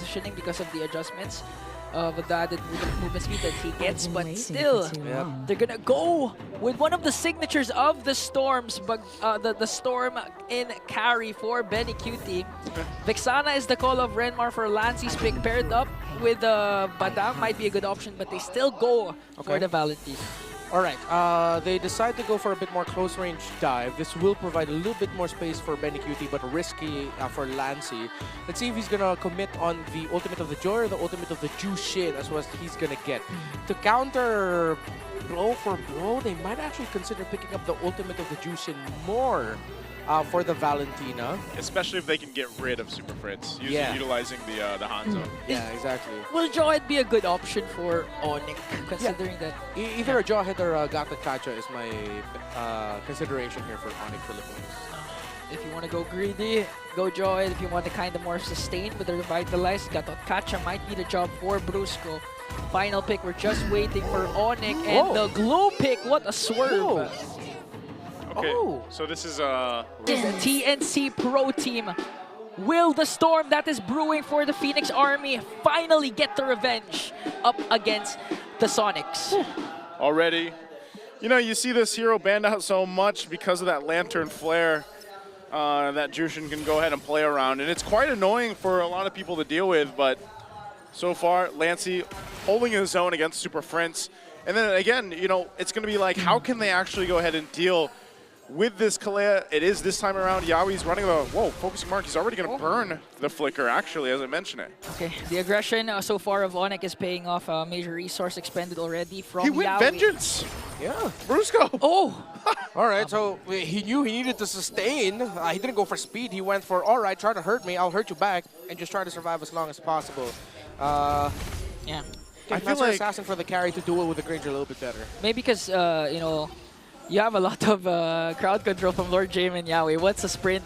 positioning because of the adjustments of the added movement speed that he gets, but still, they're gonna go with one of the signatures of the Storms, but the Storm in carry for Benny Cutie. Vexana is the call of Renmar for Lancy's pick, paired up with Badang might be a good option, but they still go for the Valentine. All right, they decide to go for a bit more close-range dive. This will provide a little bit more space for Benny Cutie, but risky for Lancy. Let's see if he's going to commit on the ultimate of the Joy or the ultimate of the Jushin as what he's going to get. To counter blow for blow, they might actually consider picking up the ultimate of the Jushin more for the Valentina. Especially if they can get rid of Super Fritz, utilizing the Hanzo. Yeah, exactly. Will Jawhead be a good option for ONIC, considering that... Either a Jawhead or a Gata Kacha is my consideration here for ONIC Philippines. If you want to go greedy, go Jawhead. If you want to kind of more sustain with the Revitalize, Gata Kacha might be the job for Brusco. Final pick, we're just waiting for ONIC and the glow pick. What a swerve! Okay, so this is TNC Pro Team. Will the storm that is brewing for the Phoenix Army finally get the revenge up against the Sonics? Already, you know, you see this hero banned out so much because of that Lantern Flare that Jushin can go ahead and play around, and it's quite annoying for a lot of people to deal with, but so far, Lancy holding his own against Super Fritz. And then again, you know, it's going to be like, how can they actually go ahead and deal with this Kalea? It is this time around, Yawi's running the, focusing mark. He's already going to burn the flicker, actually, as I mentioned it. Okay, the aggression so far of ONIC is paying off. A major resource expended already from He went Yawi. Vengeance! Yeah. Brusco! Oh! All right, so he knew he needed to sustain. He didn't go for speed. He went for, all right, try to hurt me, I'll hurt you back, and just try to survive as long as possible. Yeah. I feel like Assassin for the carry to duel with the Granger a little bit better. Maybe because, you know, you have a lot of crowd control from Lord Jaime and Yawi. What's a sprint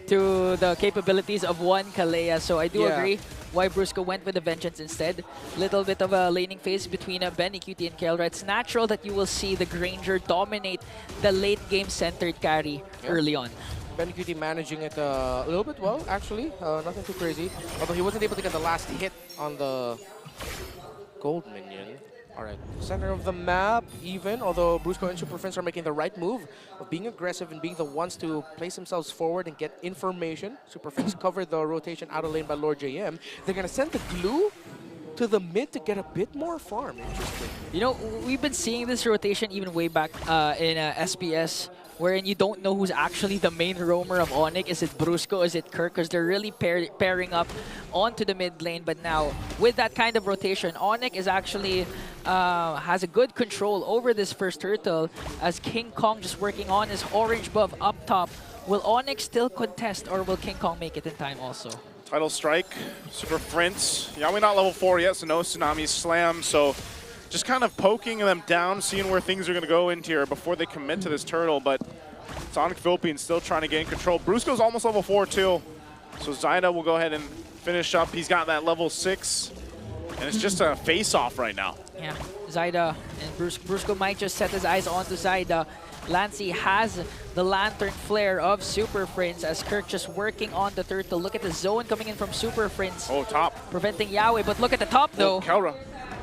to the capabilities of one Kalea? So I do agree why Brusco went with the Vengeance instead. Little bit of a laning phase between Benny, Cutie, and Kelra. It's natural that you will see the Granger dominate the late game centered carry early on. Benny Cutie managing it a little bit well, actually. Nothing too crazy. Although he wasn't able to get the last hit on the gold minion. All right, center of the map, even, although Brusco and Super Fritz are making the right move of being aggressive and being the ones to place themselves forward and get information. Super Fritz covered the rotation out of lane by Lord JM. They're going to send the glue to the mid to get a bit more farm. Interesting. You know, we've been seeing this rotation even way back in SPS, wherein you don't know who's actually the main roamer of ONIC. Is it Brusco? Is it Kirk? Because they're really pairing up onto the mid lane. But now, with that kind of rotation, ONIC is actually has a good control over this first turtle, as King Kong just working on his orange buff up top. Will ONIC still contest, or will King Kong make it in time also? Title Strike, Super Fritz. Yawi not level 4 yet, so no Tsunami Slam. So just kind of poking them down, seeing where things are going to go into here before they commit to this turtle. But ONIC Philippines still trying to gain control. Brusco's almost level 4 too. So Zyda will go ahead and finish up. He's got that level 6. And it's just a face-off right now. Yeah, Zyda and Brusco might just set his eyes onto Zyda. Lancy has the Lantern Flare of Super Fritz as Kirk just working on the turtle. Look at the zone coming in from Super Fritz. Oh, top. Preventing Yawi, but look at the top though. Kelra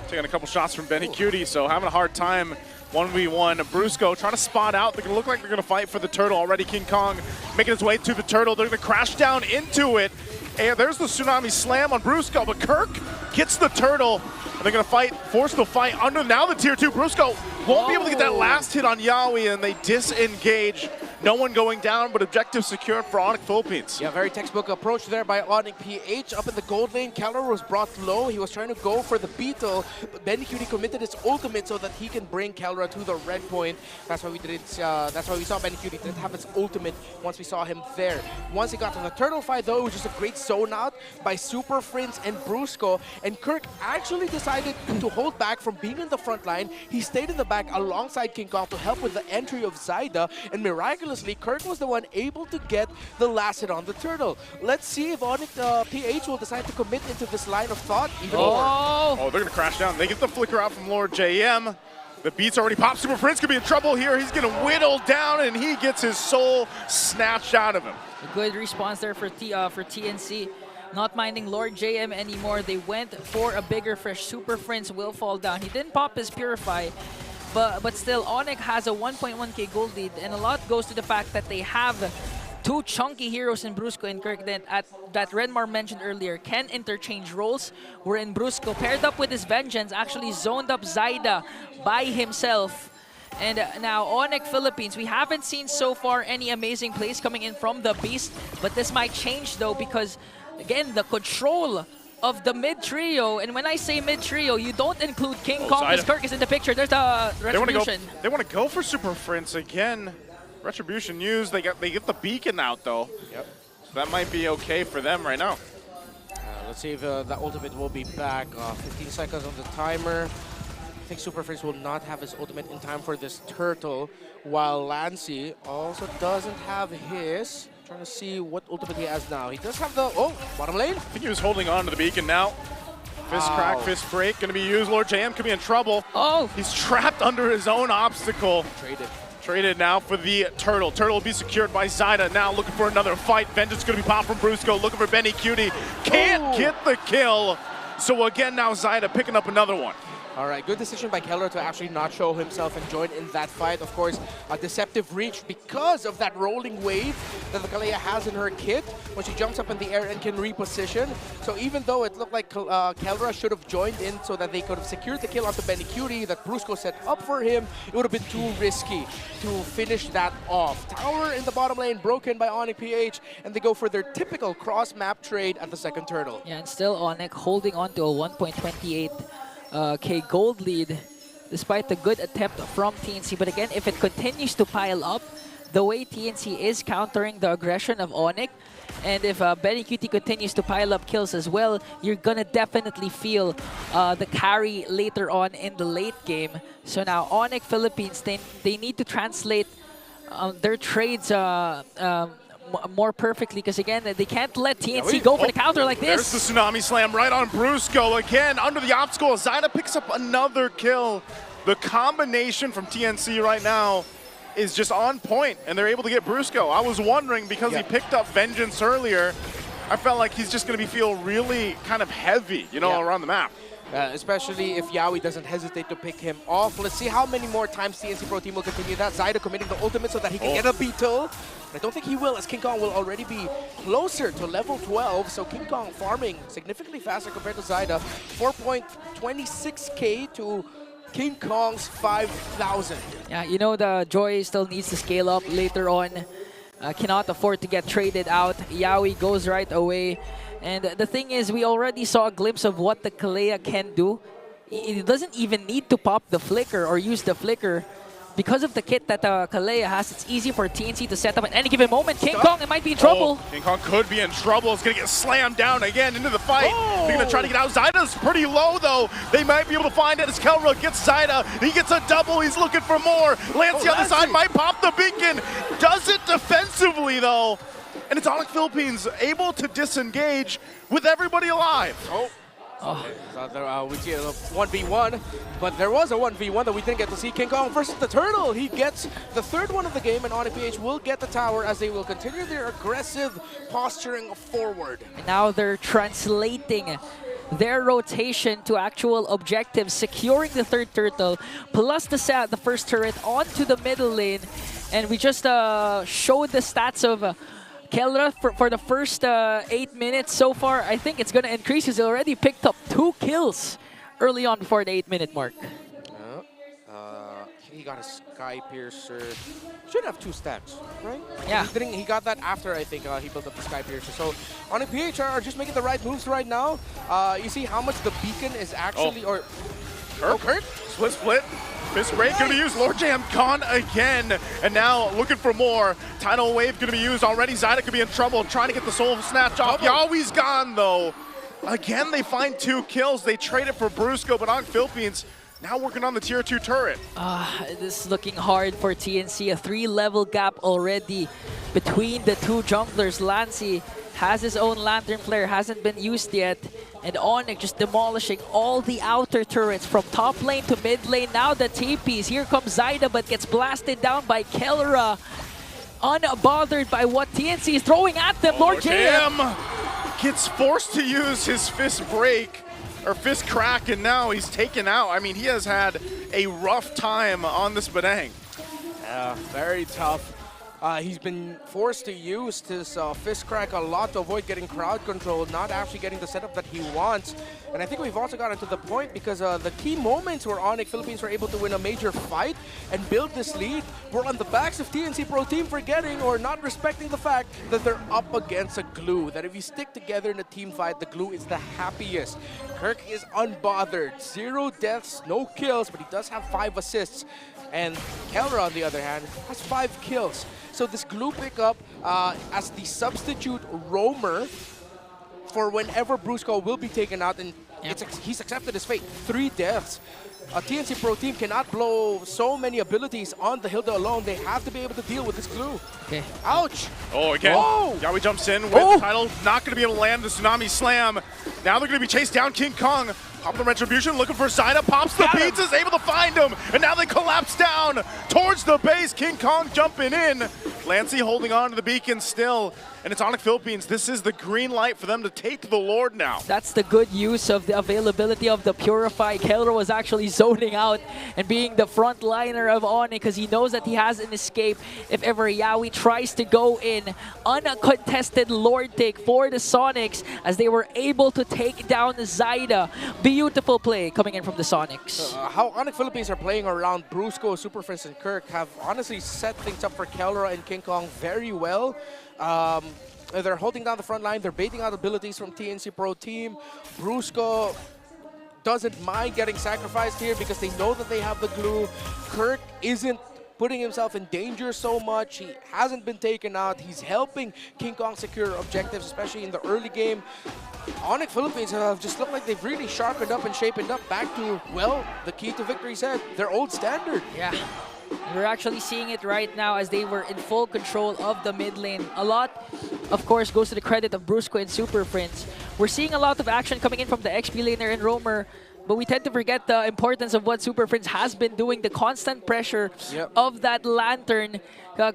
taking a couple shots from Benny Cutie, so having a hard time 1v1. Brusco trying to spot out. They're going to look like they're going to fight for the turtle already. King Kong making his way to the turtle. They're going to crash down into it. And there's the Tsunami Slam on Brusco, but Kirk gets the turtle. And they're going to fight, force the fight under now the tier 2. Brusco won't be able to get that last hit on Yawi, and they disengage. No one going down, but objective secured for ONIC Philippines. Yeah, very textbook approach there by ONIC PH. Up in the gold lane, Kelra was brought low. He was trying to go for the beetle, but Benny Cutie committed his ultimate so that he can bring Kelra to the red point. That's why we didn't. That's why we saw Benny Cutie didn't have his ultimate once we saw him there. Once he got to the turtle fight, though, it was just a great zone out by Super Fritz and Brusco. And Kirk actually decided to hold back from being in the front line. He stayed in the back alongside King Kong to help with the entry of Zyda, and miraculously, Kirk was the one able to get the last hit on the turtle. Let's see if ONIC PH will decide to commit into this line of thought even more. Oh, they're going to crash down. They get the flicker out from Lord JM. The beats already popped. Super Fritz could be in trouble here. He's going to whittle down, and he gets his soul snatched out of him. A good response there for TNC. not minding Lord JM anymore. They went for a bigger fresh. Super Prince will fall down. He didn't pop his Purify, but still, ONIC has a 1.1k gold lead, and a lot goes to the fact that they have two chunky heroes in Brusco and Kirk that Redmar mentioned earlier can interchange roles, wherein Brusco, paired up with his Vengeance, actually zoned up Zaida by himself. And now ONIC Philippines, we haven't seen so far any amazing plays coming in from the Beast, but this might change though, because again, the control of the mid trio, and when I say mid trio, you don't include King Kong because Kirk is in the picture. There's the Retribution. They want to go for Super Prince again. Retribution used. They get the beacon out though. Yep. So that might be okay for them right now. Let's see if the ultimate will be back. 15 seconds on the timer. I think Super Prince will not have his ultimate in time for this turtle, while Lancy also doesn't have his. Trying to see what ultimate he has now. He does have the bottom lane. I think he was holding on to the beacon now. Fist crack, fist break, gonna be used. Lord JM could be in trouble. Oh! He's trapped under his own obstacle. Traded now for the turtle. Turtle will be secured by Zaida. Now looking for another fight. Vengeance gonna be popped from Brusco. Looking for Benny Cutie. Can't get the kill. So again, now Zaida picking up another one. All right, good decision by Keller to actually not show himself and join in that fight. Of course, a deceptive reach because of that rolling wave that the Kalea has in her kit when she jumps up in the air and can reposition. So even though it looked like Keller should have joined in so that they could have secured the kill onto Benny Cutie that Brusco set up for him, it would have been too risky to finish that off. Tower in the bottom lane broken by ONIC PH, and they go for their typical cross-map trade at the second turtle. Yeah, and still ONIC holding on to a 1.28 K gold lead despite the good attempt from TNC. But again, if it continues to pile up the way TNC is countering the aggression of ONIC, and if Benny Cutie continues to pile up kills as well, you're gonna definitely feel the carry later on in the late game. So now ONIC Philippines, they need to translate their trades more perfectly, because again, they can't let TNC go for the counter like this. There's the Tsunami Slam right on Brusco. Again, under the obstacle, Zaida picks up another kill. The combination from TNC right now is just on point, and they're able to get Brusco. I was wondering, because he picked up Vengeance earlier, I felt like he's just going to feel really kind of heavy, you know, around the map. Especially if Yaoi doesn't hesitate to pick him off. Let's see how many more times TNC Pro Team will continue that. Zaida committing the ultimate so that he can get a beetle. I don't think he will, as King Kong will already be closer to level 12. So King Kong farming significantly faster compared to Zaida. 4.26k to King Kong's 5,000. Yeah, you know, the Joy still needs to scale up later on. Cannot afford to get traded out. Yaoi goes right away. And the thing is, we already saw a glimpse of what the Kalea can do. It doesn't even need to pop the flicker or use the flicker. Because of the kit that Kalea has, it's easy for TNC to set up at any given moment. King Kong, it might be in trouble. King Kong could be in trouble. It's going to get slammed down again into the fight. They're going to try to get out. Zaida's pretty low, though. They might be able to find it as Kelra gets Zaida. He gets a double. He's looking for more. Lancey on the side might pop the beacon. Does it defensively, though. And it's ONIC Philippines able to disengage with everybody alive. We see a 1v1, but there was a 1v1 that we didn't get to see. King Kong versus the Turtle. He gets the third one of the game, and ONIC PH will get the tower as they will continue their aggressive posturing forward. And now they're translating their rotation to actual objectives, securing the third turtle, plus the first turret onto the middle lane. And we just showed the stats of Kelra for the first 8 minutes so far. I think it's going to increase. He's already picked up 2 kills early on before the 8-minute mark. He got a Sky Piercer. Should have 2 stacks, right? Yeah. He got that after, I think, he built up the Sky Piercer. So ONIC PH are just making the right moves right now. You see how much the beacon is actually... Kurt? Split. Fist break gonna be used. Lord Jam gone again. And now looking for more. Tidal Wave gonna be used already. Zaida could be in trouble trying to get the soul snatch off. Yaoi's gone though. Again, they find 2 kills. They trade it for Brusco, but ONIC Philippines now working on the tier 2 turret. This is looking hard for TNC. A 3-level gap already between the 2 junglers. Lancy has his own Lantern Flare, hasn't been used yet. And ONIC just demolishing all the outer turrets from top lane to mid lane. Now the TPs. Here comes Zaida, but gets blasted down by Kelra. Unbothered by what TNC is throwing at them. Lord JM gets forced to use his fist break, or fist crack, and now he's taken out. I mean, he has had a rough time on this Badang. Yeah, very tough. He's been forced to use his fist crack a lot to avoid getting crowd control, not actually getting the setup that he wants. And I think we've also gotten to the point because the key moments where ONIC Philippines were able to win a major fight and build this lead were on the backs of TNC Pro Team forgetting or not respecting the fact that they're up against a glue. That if you stick together in a team fight, the glue is the happiest. Kirk is unbothered. 0 deaths, no kills, but he does have 5 assists. And Kelra, on the other hand, has 5 kills. So this glue pickup as the substitute roamer for whenever Brusco will be taken out, and he's accepted his fate. 3 deaths. TNC Pro Team cannot blow so many abilities on the Hilda alone. They have to be able to deal with this glue. Okay. Ouch! Oh, again, Whoa. Yawi jumps in with the title, not going to be able to land the Tsunami Slam. Now they're going to be chased down. King Kong, pop the Retribution, looking for Zyda, pops the beats, is able to find him, and now they collapse down towards the base. King Kong jumping in. Lancey holding on to the beacon still, and it's ONIC Philippines. This is the green light for them to take the Lord now. That's the good use of the availability of the Purify. Kelra was actually zoning out and being the front liner of ONIC because he knows that he has an escape if ever Yawi tries to go in. Uncontested Lord take for the Sonics as they were able to take down Zyda. Beautiful play coming in from the Sonics. How ONIC Philippines are playing around Brusco, Super Friends, and Kirk have honestly set things up for Kelra and King Kong very well. They're holding down the front line. They're baiting out abilities from TNC Pro Team. Brusco doesn't mind getting sacrificed here because they know that they have the glue. Kirk isn't putting himself in danger so much. He hasn't been taken out. He's helping King Kong secure objectives, especially in the early game. ONIC Philippines have just looked like they've really sharpened up and shapen up back to, well, the key to victory said, their old standard. Yeah. We're actually seeing it right now as they were in full control of the mid lane. A lot, of course, goes to the credit of Brusco and Super Friends. We're seeing a lot of action coming in from the XP laner and roamer, but we tend to forget the importance of what Super Friends has been doing, the constant pressure of that lantern,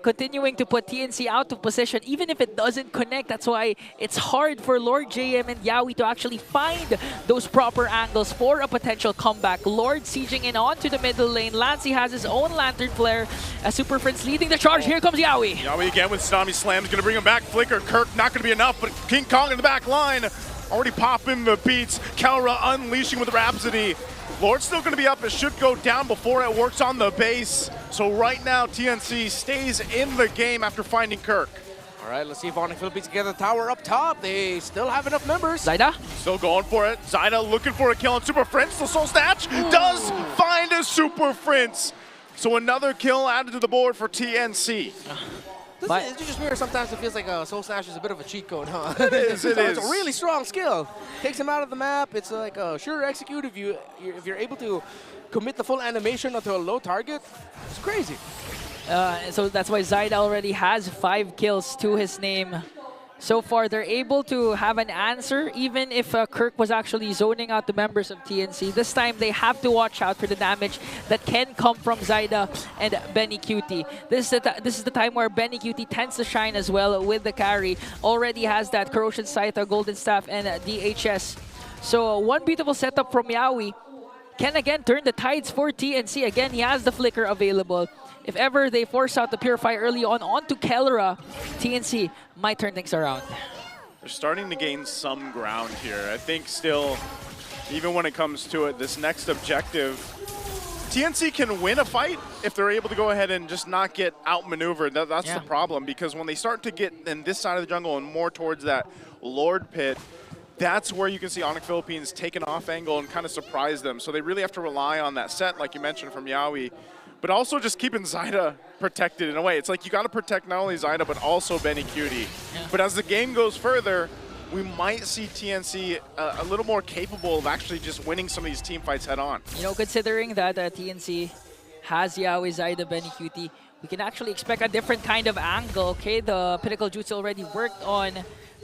continuing to put TNC out of position, even if it doesn't connect. That's why it's hard for Lord JM and Yawi to actually find those proper angles for a potential comeback. Lord sieging in onto the middle lane. Lancey has his own lantern flare as Super Friends leading the charge. Here comes Yawi. Yawi again with Tsunami Slam, is going to bring him back. Flicker, Kirk, not going to be enough, but King Kong in the back line. Already popping the beats. Kelra unleashing with Rhapsody. Lord's still going to be up. It should go down before it works on the base. So right now, TNC stays in the game after finding Kirk. All right, let's see if ONIC Philippines can get the tower up top. They still have enough members. Zyda? Still going for it. Zyda looking for a kill on Super Prince. The Soul Snatch does find a Super Prince. So another kill added to the board for TNC. It's just weird. Sometimes it feels like a Soul Snatch is a bit of a cheat code, huh? It is. It's a really strong skill. Takes him out of the map. It's like a sure execute if you're able to commit the full animation onto a low target. It's crazy. So that's why Zyda already has 5 kills to his name. So far, they're able to have an answer, even if Kirk was actually zoning out the members of TNC. This time, they have to watch out for the damage that can come from Zyda and Benny Cutie. This is the time where Benny Cutie tends to shine as well with the carry. Already has that Corrosion Scythe, Golden Staff, and DHS. So one beautiful setup from Yawi can again turn the tides for TNC. Again, he has the Flicker available. If ever they force out the Purify early on onto Kelra, TNC might turn things around. They're starting to gain some ground here. I think still, even when it comes to it, this next objective, TNC can win a fight if they're able to go ahead and just not get outmaneuvered. That's the problem, because when they start to get in this side of the jungle and more towards that Lord pit, that's where you can see ONIC Philippines take an off angle and kind of surprise them. So they really have to rely on that set, like you mentioned from Yawi, but also just keeping Zyda protected in a way. It's like you got to protect not only Zyda, but also Benny Cutie. Yeah. But as the game goes further, we might see TNC a little more capable of actually just winning some of these team fights head on. You know, considering that TNC has Yawi, Zyda, Benny Cutie, we can actually expect a different kind of angle. Okay, the Pinnacle Jutsu already worked on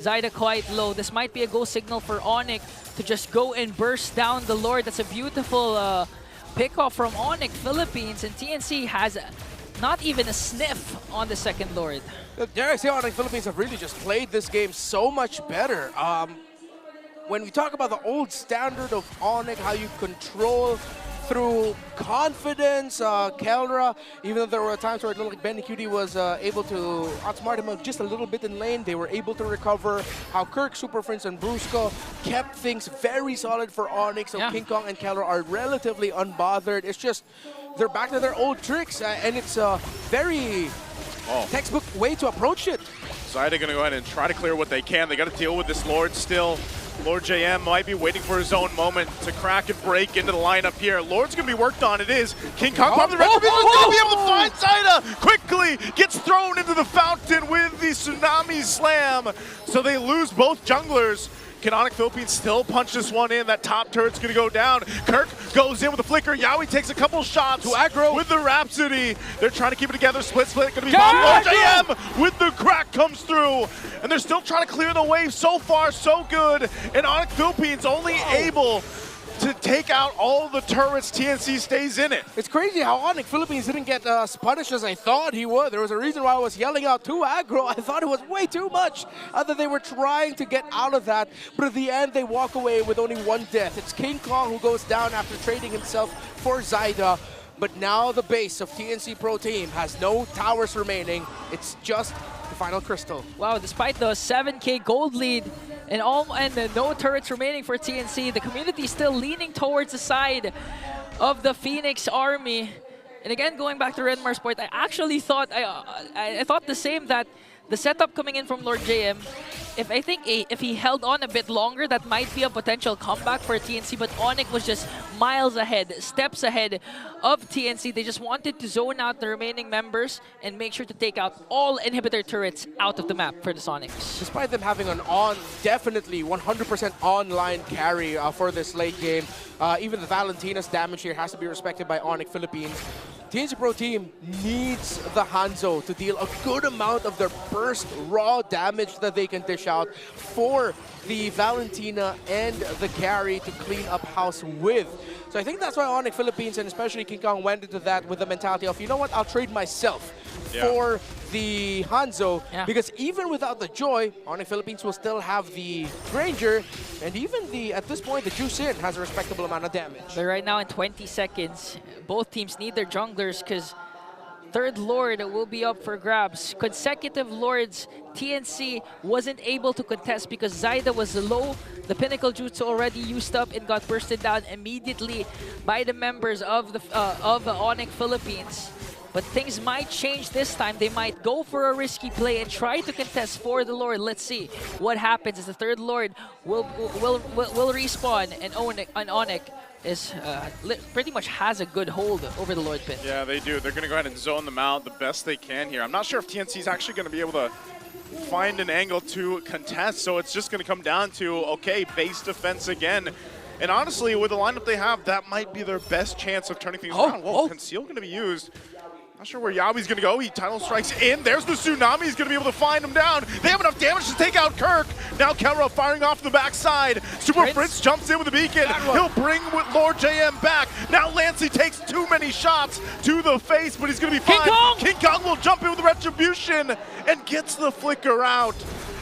Zyda quite low. This might be a go signal for ONIC to just go and burst down the Lord. That's a beautiful pick off from ONIC Philippines, and TNC has Not even a sniff on the second Lord. Dare I say, ONIC Philippines have really just played this game so much better. When we talk about the old standard of ONIC, how you control through confidence, Kelra, even though there were times where it looked like Benny Cutie was able to outsmart him just a little bit in lane, they were able to recover. How Kirk, Super Prince, and Brusco kept things very solid for ONIC, so King Kong and Kelra are relatively unbothered. It's just, they're back to their old tricks, and it's a very textbook way to approach it. Zyda gonna go ahead and try to clear what they can. They gotta deal with this Lord still. Lord JM might be waiting for his own moment to crack and break into the lineup here. Lord's gonna be worked on, it is. King Kong probably gonna be able to find Zyda. Quickly gets thrown into the fountain with the Tsunami Slam. So they lose both junglers. Can ONIC Philippines still punch this one in? That top turret's gonna go down. Kirk goes in with a flicker. Yaoi takes a couple shots to aggro with the Rhapsody. They're trying to keep it together. Split, gonna be bombed. Lord JM with the crack comes through. And they're still trying to clear the wave. So far, so good. And ONIC Philippines only able to take out all the turrets. TNC stays in it. It's crazy how ONIC Philippines didn't get as punished as I thought he would. There was a reason why I was yelling out too aggro. I thought it was way too much. That they were trying to get out of that, but at the end they walk away with only one death. It's King Kong who goes down after trading himself for Zyda. But now the base of TNC Pro Team has no towers remaining. It's just the final crystal. Wow, despite the 7K gold lead and no turrets remaining for TNC, the community is still leaning towards the side of the Phoenix army. And again, going back to Redmar's point, I actually thought I thought the same, that the setup coming in from Lord JM, if he held on a bit longer, that might be a potential comeback for TNC, but ONIC was just miles ahead, steps ahead of TNC. They just wanted to zone out the remaining members and make sure to take out all inhibitor turrets out of the map for the Sonics. Despite them having an definitely 100% online carry for this late game, even the Valentina's damage here has to be respected by ONIC Philippines. TNC Pro Team needs the Hanzo to deal a good amount of their burst raw damage that they can dish out for the Valentina and the carry to clean up house with. So I think that's why ONIC Philippines and especially King Kong went into that with the mentality of, you know what, I'll trade myself for the Hanzo, because even without the Joy, ONIC Philippines will still have the Granger, and even at this point, the Juice In has a respectable amount of damage. But right now in 20 seconds, both teams need their junglers because third Lord will be up for grabs. Consecutive Lords, TNC wasn't able to contest because Zyda was low. The Pinnacle Jutsu already used up and got bursted down immediately by the members of the ONIC Philippines. But things might change this time. They might go for a risky play and try to contest for the Lord. Let's see what happens as the third Lord will respawn, and ONIC is pretty much has a good hold over the Lord Pin. Yeah, they do. They're going to go ahead and zone them out the best they can here. I'm not sure if TNC is actually going to be able to find an angle to contest, so it's just going to come down to, okay, base defense again. And honestly, with the lineup they have, that might be their best chance of turning things around. Whoa, Conceal going to be used. Not sure where Yaoi's going to go. He tidal strikes in. There's the Tsunami. He's going to be able to find him down. They have enough damage to take out Kirk. Now Kelra firing off the backside. Super Prince jumps in with a beacon. He'll bring with Lord JM back. Now Lancey takes too many shots to the face, but he's going to be fine. King Kong will jump in with Retribution and gets the flicker out.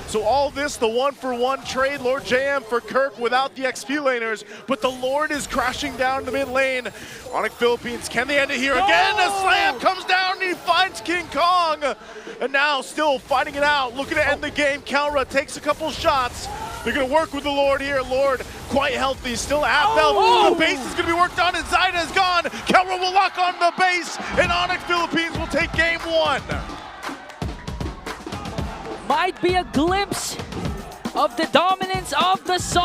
So all this, the 1-for-1 trade, Lord JM for Kirk without the XP laners, but the Lord is crashing down the mid lane. ONIC Philippines, can they end it here? Again, a slam comes down and he finds King Kong. And now still fighting it out, looking to end the game. Kelra takes a couple shots. They're gonna work with the Lord here. Lord, quite healthy, still at half health. The base is gonna be worked on and Zyda is gone. Kelra will lock on the base and ONIC Philippines will take game one. Might be a glimpse of the dominance of the Sonics.